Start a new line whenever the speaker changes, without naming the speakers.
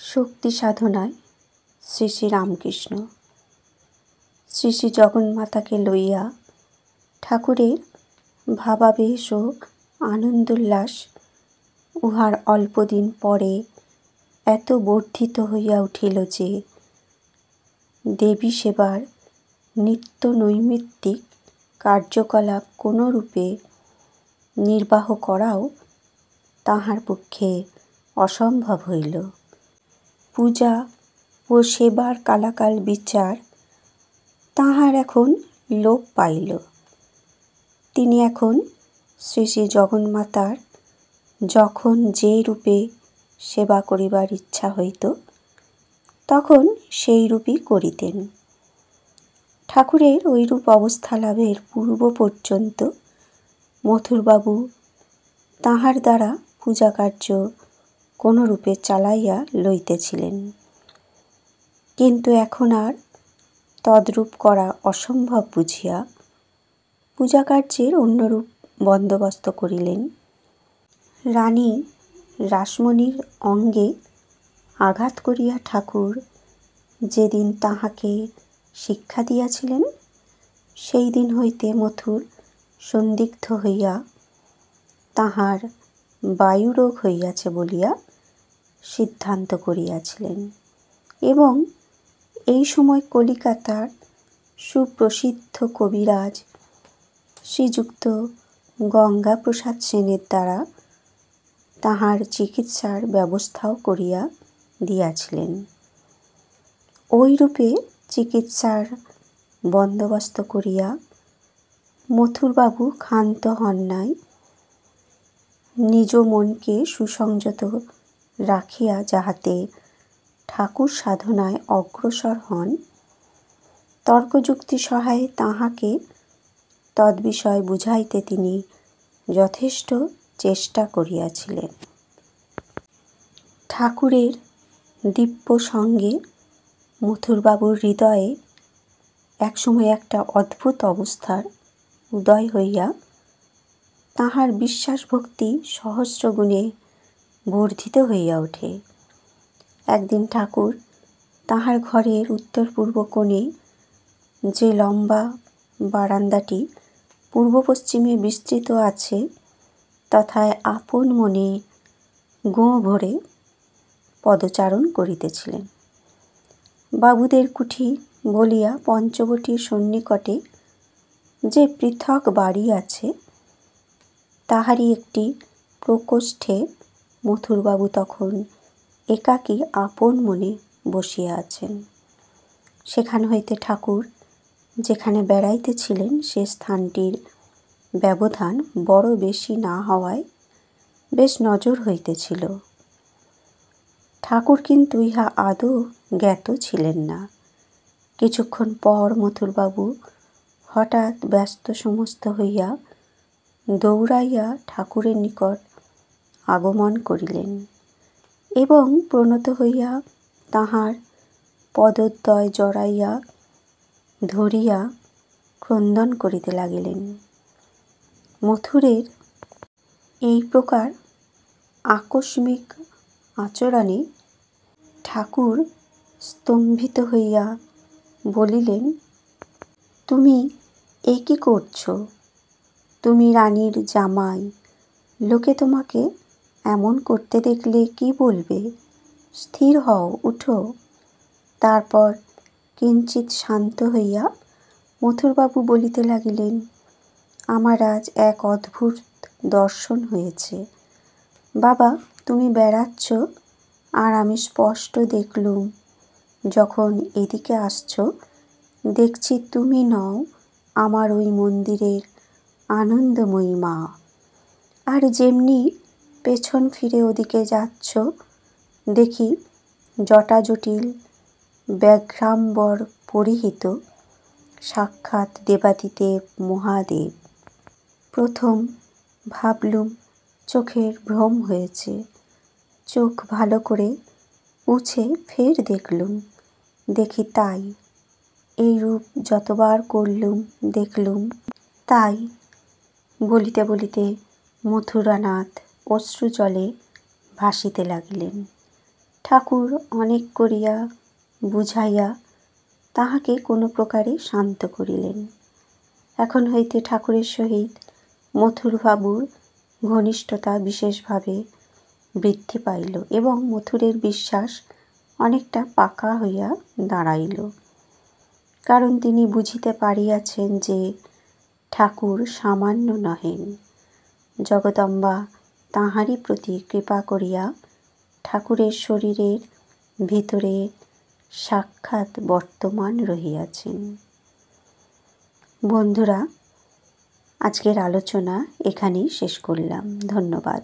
শক্তি সাধনায় শ্রী শ্রী রামকৃষ্ণ। শ্রী শ্রী জগন্মাতাকে লইয়া ঠাকুরের ভাবাবেশ ও আনন্দোল্লাস উহার অল্পদিন পরে এত বর্ধিত হইয়া উঠিল যে দেবী সেবার নিত্য নৈমিত্তিক কার্যকলাপ কোনরূপে নির্বাহ করাও তাহার পক্ষে অসম্ভব হইল। পূজা ও সেবার কালাকাল বিচার তাহার এখন লোপ পাইল। তিনি এখন শ্রী শ্রী জগন্মাতার যখন যে রূপে সেবা করিবার ইচ্ছা হইত তখন সেই রূপই করিতেন। ঠাকুরের ঐরূপ অবস্থা লাভের পূর্ব পর্যন্ত মথুরবাবু তাহার দ্বারা পূজাকার্য কোনরূপে চালাইয়া লইতেছিলেন, কিন্তু এখন আর তদ্রূপ করা অসম্ভব বুঝিয়া পূজাকার্যের অন্যরূপ বন্দোবস্ত করিলেন। রানী রাসমণির অঙ্গে আঘাত করিয়া ঠাকুর যেদিন তাহাকে শিক্ষা দিয়াছিলেন সেই দিন হইতে মথুর সন্দিগ্ধ হইয়া তাহার বায়ুরোগ হইয়াছে বলিয়া সিদ্ধান্ত করিয়াছিলেন, এবং এই সময় কলিকাতার সুপ্রসিদ্ধ কবিরাজ শ্রীযুক্ত গঙ্গাপ্রসাদ সেনের দ্বারা তাহার চিকিৎসার ব্যবস্থাও করিয়া দিয়াছিলেন। ওইরূপে চিকিৎসার বন্দোবস্ত করিয়া মথুরবাবু ক্ষান্ত হন নাই। নিজ মনকে সুসংযত রাখিয়া যাহাতে ঠাকুর সাধনায় অগ্রসর হন, তর্কযুক্তি সহায়ে তাহাকে তদ্বিষয় বুঝাইতে তিনি যথেষ্ট চেষ্টা করিয়াছিলেন। ঠাকুরের দিব্য সঙ্গে মথুরবাবুর হৃদয়ে একসময় একটা অদ্ভুত অবস্থার উদয় হইয়া তাহার বিশ্বাস ভক্তি সহস্রগুণে বর্ধিত হইয়া ওঠে। একদিন ঠাকুর তাহার ঘরের উত্তর পূর্ব কোণে যে লম্বা বারান্দাটি পূর্ব পশ্চিমে বিস্তৃত আছে তথায় আপন মনে গোঁ ভরে পদচারণ করিতেছিলেন। বাবুদের কুঠি বলিয়া পঞ্চবটীর সন্নিকটে যে পৃথক বাড়ি আছে তাহারই একটি প্রকোষ্ঠে মথুরবাবু তখন একাকী আপন মনে বসিয়া আছেন। সেখান হইতে ঠাকুর যেখানে বেড়াইতেছিলেন সে স্থানটির ব্যবধান বড় বেশি না হওয়ায় বেশ নজর হইতেছিল। ঠাকুর কিন্তু ইহা আদৌ জ্ঞাত ছিলেন না। কিছুক্ষণ পর মথুরবাবু হঠাৎ ব্যস্ত সমস্ত হইয়া দৌড়াইয়া ঠাকুরের নিকট আগমন করিলেন এবং প্রণত হইয়া তাঁহার পদদ্বয় জড়াইয়া ধরিয়া ক্রন্দন করিতে লাগিলেন। মথুরের এই প্রকার আকস্মিক আচরণে ঠাকুর স্তম্ভিত হইয়া বলিলেন, তুমি এ কি করছ? তুমি রানীর জামাই, লোকে তোমাকে এমন করতে দেখলে কি বলবে? স্থির হও, উঠো। তারপর কিঞ্চিৎ শান্ত হইয়া মথুরবাবু বলিতে লাগিলেন, আমার আজ এক অদ্ভুত দর্শন হয়েছে। বাবা, তুমি বেড়াচ্ছ আর আমি স্পষ্ট দেখলুম যখন এদিকে আসছ দেখছি তুমি নও আমার ওই মন্দিরের আনন্দময়ী মা, আর যেমনি পেছন ফিরে ওদিকে যাচ্ছ দেখি জটাজটিল ব্যাঘ্রাম্বর পরিহিত সাক্ষাৎ দেবাদিদেব মহাদেব। প্রথম ভাবলুম চোখের ভ্রম হয়েছে। চোখ ভালো করে মুছে ফের দেখলুম, দেখি তাই। এই রূপ যতবার করলুম দেখলুম তাই। বলিতে বলিতে মথুরানাথ অশ্রুজলে ভাসিতে লাগিলেন। ঠাকুর অনেক করিয়া বুঝাইয়া তাহাকে কোনো প্রকারে শান্ত করিলেন। এখন হইতে ঠাকুরের সহিত মথুরবাবুর ঘনিষ্ঠতা বিশেষভাবে বৃদ্ধি পাইল এবং মথুরের বিশ্বাস অনেকটা পাকা হইয়া দাঁড়াইল। কারণ তিনি বুঝিতে পারিয়াছেন যে ঠাকুর সামান্য নহেন, জগদম্বা তাঁহারই প্রতি কৃপা করিয়া ঠাকুরের শরীরের ভিতরে সাক্ষাৎ বর্তমান রহিয়াছেন। বন্ধুরা, আজকের আলোচনা এখানেই শেষ করলাম। ধন্যবাদ।